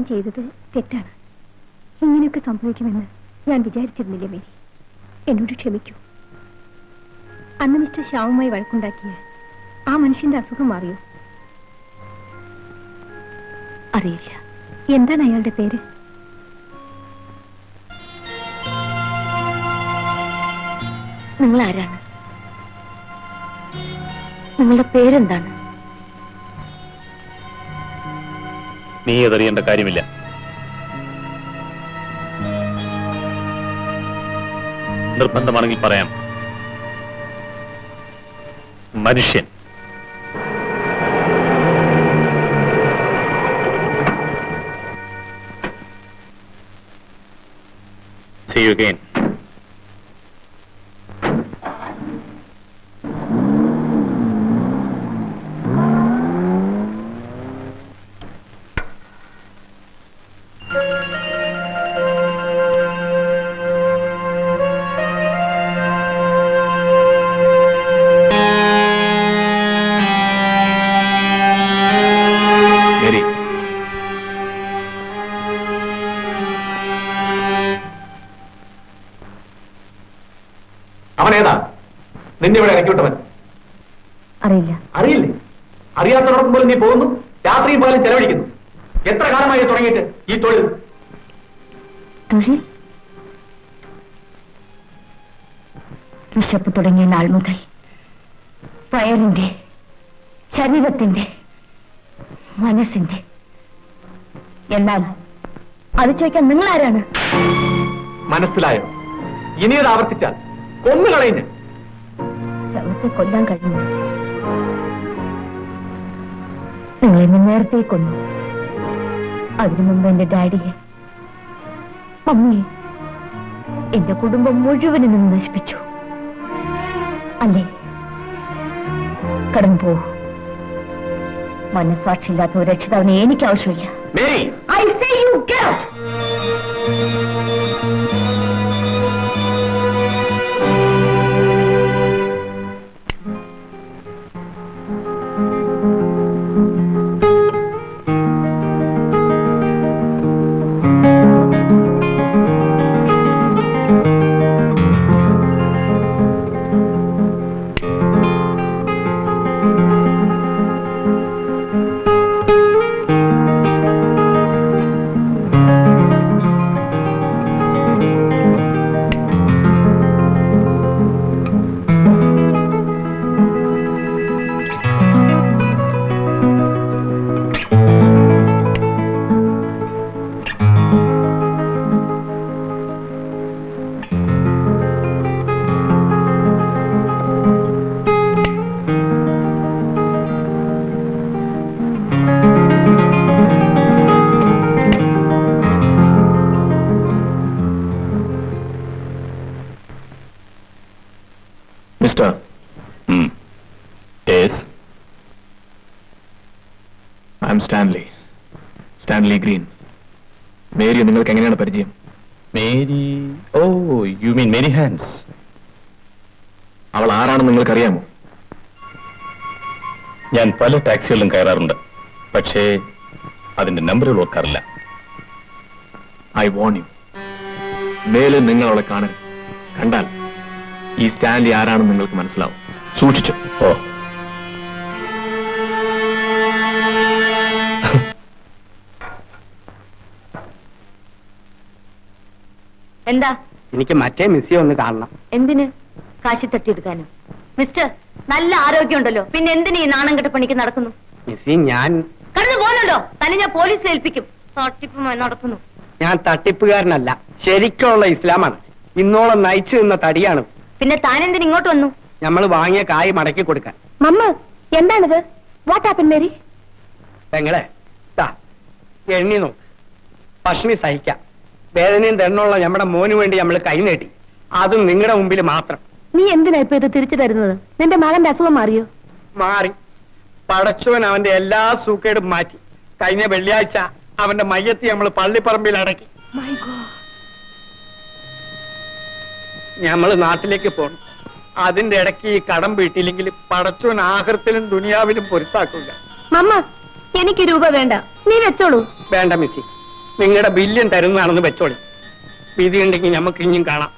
ചെയ്തത് തെറ്റാണ്. ഇങ്ങനെയൊക്കെ സംഭവിക്കുമെന്ന് ഞാൻ വിചാരിച്ചിരുന്നില്ല മേരി. എന്നോട് ക്ഷമിക്കൂ. അന്ന് മിസ്റ്റർ ഷാവുമായി വഴക്കുണ്ടാക്കിയ ആ മനുഷ്യന്റെ അസുഖം മാറിയോ? അറിയില്ല. എന്താണ് അയാളുടെ പേര്? നിങ്ങൾ ആരാണ്? നിങ്ങളുടെ പേരെന്താണ്? നീ അതറിയേണ്ട കാര്യമില്ല. നിർബന്ധമാണെങ്കിൽ പറയാം. മനുഷ്യൻ. See you again. അവനേതാ നിന്നെ ഇവിടെ ഇറക്കി വിട്ടവൻ? അറിയില്ല. അറിയില്ലേ? അറിയാത്തതോടൊപ്പം പോലും നീ പോകുന്നു, രാത്രിയും പോലും ചെലവഴിക്കുന്നു. എത്ര കാലമായി തുടങ്ങിയിട്ട് ഈ തൊഴിൽ? വിശപ്പ് തുടങ്ങിയ നാൾ മുതൽ വയറിന്റെ, ശരീരത്തിന്റെ, മനസ്സിന്റെ. എന്നാൽ അത് ചോദിക്കാൻ നിങ്ങൾ ആരാണ്? മനസ്സിലായോ? ഇനിയത് ആവർത്തിച്ചാൽ കൊന്നുകളയുന്നു. ശവത്തെ കൊല്ലാൻ കഴിയുന്നു. നിങ്ങൾ ഇന്ന് നേരത്തെ കൊന്നു. അതിനു മുമ്പ് എന്റെ ഡാഡിയെ, മമ്മിയെ, എന്റെ കുടുംബം മുഴുവനും നിന്ന് നശിപ്പിച്ചു. അല്ലേ? കടന്നു പോ. മനസ്സാക്ഷിയില്ലാത്ത ഒരു രക്ഷിതാവിനെ എനിക്ക് ആവശ്യമില്ല. I say you get out. Mister. Yes. I'm Stanley. Stanley Green. Mary നിങ്ങൾക്ക് എങ്ങനെയാണ് പരിചയം? Mary? Oh, you mean Mary Hans. അവൾ ആരാണെന്ന് നിങ്ങൾക്കറിയാമോ? ഞാൻ പല ടാക്സികളിലും കയറാറുണ്ട്, പക്ഷേ അതിന്റെ നമ്പറുകൾ ഓർക്കാറില്ല. I von U. മേലെ നിങ്ങൾ അവളെ കാണരുത്. കണ്ടാൽ ഈ സ്റ്റാൻലി ആരാണെന്ന് നിങ്ങൾക്ക് മനസ്സിലാവും. സൂക്ഷിച്ചു. ഓ, എന്താ? എനിക്ക് മറ്റേ മിസ്സിയെ ഒന്ന് കാണണം. എന്തിന്? കാശി തട്ടിയെടുക്കാനോ? മിസ്റ്റർ, നല്ല ആരോഗ്യമുണ്ടല്ലോ, പിന്നെ എന്തിനു ഈ നാണം കെട്ട പണിക്ക് നടക്കുന്നു? മിസ്സി, ഞാൻ കടന്നു പോകുന്നുണ്ടോ? തന്നെ ഞാൻ പോലീസിൽ ഏൽപ്പിക്കും. തട്ടിപ്പുമായി നടക്കുന്നു. ഞാൻ തട്ടിപ്പുകാരനല്ല, ശരിക്കുള്ള ഇസ്ലാമാണ്. ഇന്നോളം നയിച്ചു നിന്ന തടിയാണ്. പിന്നെ താൻ എന്തിന് ഇങ്ങോട്ട് വന്നു? നമ്മൾ വാങ്ങിയ കായ് മടക്കി കൊടുക്കാൻ. മമ്മ, എന്താണിത്? What happen Mary? പെങ്ങളെ, എണ്ണി നോക്ക്. പഷ്ണി സഹിക്കാം. വേദനയും തെണ്ണുള്ള നമ്മുടെ മോന് വേണ്ടി നമ്മൾ കൈ നീട്ടി, അതും നിങ്ങളുടെ മുമ്പിൽ മാത്രം. നീ എന്തിനാ ഇപ്പൊ ഇത് തിരിച്ചു തരുന്നത്? നിന്റെ മകന്റെ അസുഖം മാറിയോ? മാറി. പടച്ചോൻ അവന്റെ എല്ലാ സൂക്കേടും മാറ്റി. കഴിഞ്ഞ വെള്ളിയാഴ്ച അവന്റെ മയ്യത്തി നമ്മൾ പള്ളിപ്പറമ്പിൽ അടക്കി. നമ്മൾ നാട്ടിലേക്ക് പോകണം. അതിന്റെ ഇടയ്ക്ക് ഈ കടം വീട്ടില്ലെങ്കിൽ പടച്ചോൻ ആഹൃത്തിലും ദുനിയാവിലും പൊരുത്താക്കില്ല. മമ്മ, എനിക്ക് രൂപ വേണ്ട, നീ വെച്ചോളൂ. വേണ്ട മിസ്സി, നിങ്ങളുടെ ബില്യം തരുന്നതാണെന്ന് വെച്ചോളി. വിധി ഉണ്ടെങ്കിൽ നമുക്ക് ഇനിയും കാണാം.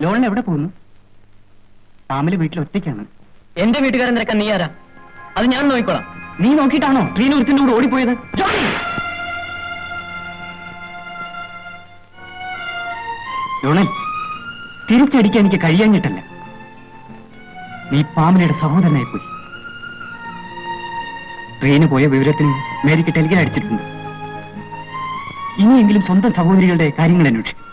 ലോണൻ എവിടെ പോകുന്നു? ഫാമിലി വീട്ടിൽ ഒറ്റയ്ക്കാണ്. എന്റെ വീട്ടുകാരൻ നിരക്കാൻ നീ ആരാ? അത് ഞാൻ നോക്കിക്കോളാം. നീ നോക്കിയിട്ടാണോ ട്രീന ഒരുത്തിന്റെ കൂടെ ഓടിപ്പോയത്? ലോണൻ, തിരിച്ചടിക്കാൻ എനിക്ക് കഴിയാഞ്ഞിട്ടല്ല, നീ പാമിലിയുടെ സഹോദരനായി പോയി. ട്രെയിന് പോയ വിവരത്തിന് മേരിക്ക് ടെലിഗ്രാം അടിച്ചിട്ടുണ്ട്. ഇനിയെങ്കിലും സ്വന്തം സഹോദരികളുടെ കാര്യങ്ങൾ അന്വേഷിക്കും.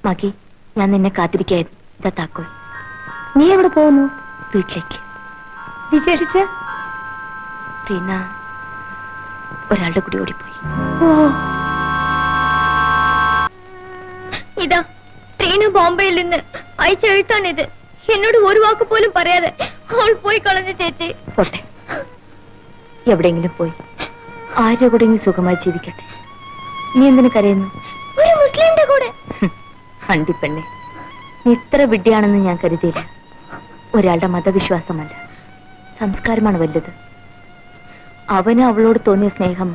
മകി, ഞാൻ നിന്നെ കാത്തിരിക്കായിരുന്നു. താക്കോൽ. നീ എവിടെ പോകുന്നു? വീട്ടിലേക്ക്. വിശേഷിച്ച് റീന ഒരാളുടെ കൂടി ഓടിപ്പോയി. ഇതാ ട്രെയിന് ബോംബെയിൽ നിന്ന് അയച്ചെഴുത്താണിത്. എന്നോട് ഒരു വാക്ക് പോലും പറയാതെ അവൾ പോയി കളഞ്ഞു. ചേച്ചി പോട്ടെ, എവിടെയെങ്കിലും പോയി ആരുടെ കൂടെയെങ്കിലും സുഖമായി ജീവിക്കട്ടെ. നീ എന്തിനു കരയുന്നു? ഒരു മുസ്ലിമിന്റെ കൂടെ. അണ്ടിപ്പെണ്ണെ, നീ ഇത്ര വിഡ്ഢിയാണെന്ന് ഞാൻ കരുതിയില്ല. ഒരാളുടെ മതവിശ്വാസമല്ല, സംസ്കാരമാണ് വലുത്. അവന് അവളോട് തോന്നിയ സ്നേഹം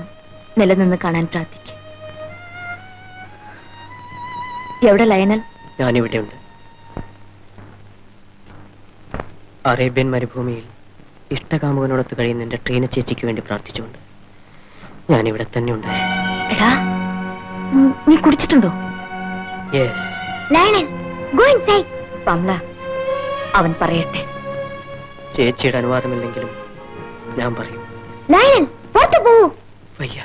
നിലനിന്ന് കാണാൻ പ്രാർത്ഥിക്കും. എവിടെ ലയനൽ? ഞാനിവിടെയുണ്ട്. അറേബ്യൻ മരുഭൂമിയിൽ ഇഷ്ടകാമുകനോടൊത്ത് കഴിയുന്ന എന്റെ ട്രീന ചേച്ചിക്ക് വേണ്ടി പ്രാർത്ഥിച്ചുകൊണ്ട് ഞാനിവിടെ തന്നെ ഉണ്ടായിരുന്നു. എടാ, നീ കുടിച്ചിട്ടുണ്ടോ? യെസ്. Lionel, go inside. പംല, അവൻ പറയട്ടെ. ചേച്ചിയുടെ അനുവാദമില്ലെങ്കിലും ഞാൻ പറയും. ലയനൽ, പുറത്തു പോവൂ. വയ്യ,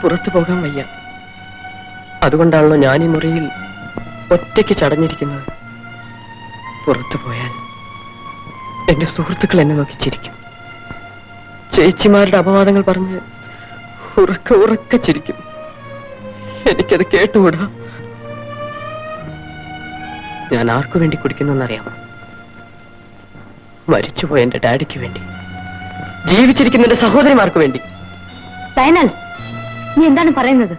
പുറത്തു പോകാൻ വയ്യ. അതുകൊണ്ടാണല്ലോ ഞാൻ ഈ മുറിയിൽ ഒറ്റയ്ക്ക് ചടഞ്ഞിരിക്കുന്നത്. പുറത്തു പോയാൽ എന്റെ സുഹൃത്തുക്കൾ എന്നെ നോക്കി ചിരിക്കും. ചേച്ചിമാരുടെ അപവാദങ്ങൾ പറഞ്ഞ് ഉറക്കെ ഉറക്കെ ചിരിക്കും. എനിക്കത് കേട്ടുകൂടാ. ഞാൻ ആർക്കു വേണ്ടി കുടിക്കുന്നെന്നറിയാമോ? മരിച്ചുപോയ എന്റെ ഡാഡിക്ക് വേണ്ടി, ജീവിച്ചിരിക്കുന്ന എന്റെ സഹോദരിമാർക്ക് വേണ്ടി. ലയനൽ, നീ എന്താണ് പറയുന്നത്?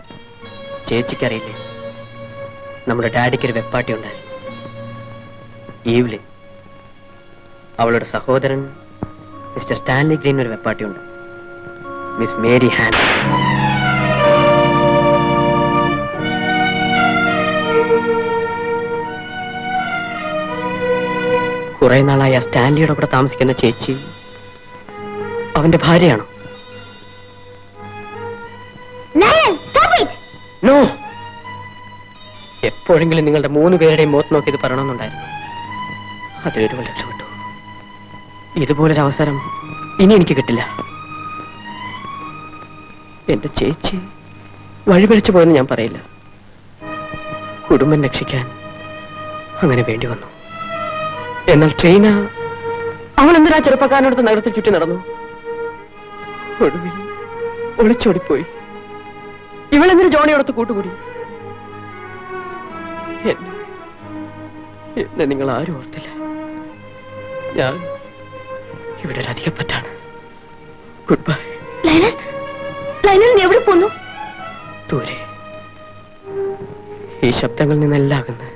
ചേച്ചിക്കറിയില്ലേ, നമ്മുടെ ഡാഡിക്കൊരു വെപ്പാട്ടി ഉണ്ടായിരുന്നു, ഈവ്ലിൻ. അവളുടെ സഹോദരൻ മിസ്റ്റർ സ്റ്റാൻലി ഗ്രീൻ ഒരു വെപ്പാട്ടിയുണ്ട്, മിസ് മേരി ഹാൻ. കുറെ നാളായി ആ സ്റ്റാൻലിയുടെ കൂടെ താമസിക്കുന്ന ചേച്ചി അവന്റെ ഭാര്യയാണോ? നോ. എപ്പോഴെങ്കിലും നിങ്ങളുടെ 3 പേരുടെയും മുഖത്ത് നോക്കി ഇത് പറയണമെന്നുണ്ടായിരുന്നു. അതിലൊരുവൾ രക്ഷപ്പെട്ടു. ഇതുപോലൊരു അവസരം ഇനി എനിക്ക് കിട്ടില്ല. എന്റെ ചേച്ചി വഴിപഴിച്ചു പോയെന്ന് ഞാൻ പറയില്ല. കുടുംബം രക്ഷിക്കാൻ അങ്ങനെ വേണ്ടി വന്നു. എന്നാൽ ട്രെയിന, അവൾ എന്തിനാ ചെറുപ്പക്കാരനടുത്ത് നഗരത്തിൽ ചുറ്റി നടന്നു? ഒടുവിൽ ഒളിച്ചോടിപ്പോയി. ഇവളെന്തിന് ജോണിയോടത്ത് കൂട്ടുകൂടി? എന്നെ നിങ്ങൾ ആരും ഓർത്തില്ല. ഞാൻ ഇവിടെ ഒരു അധികപ്പറ്റാണ്. Good bye. ലയനൽ, നീ എവിടെ പോന്നു? ദൂരെ, ഈ ശബ്ദങ്ങളിൽ നിന്നെല്ലാം അകന്ന്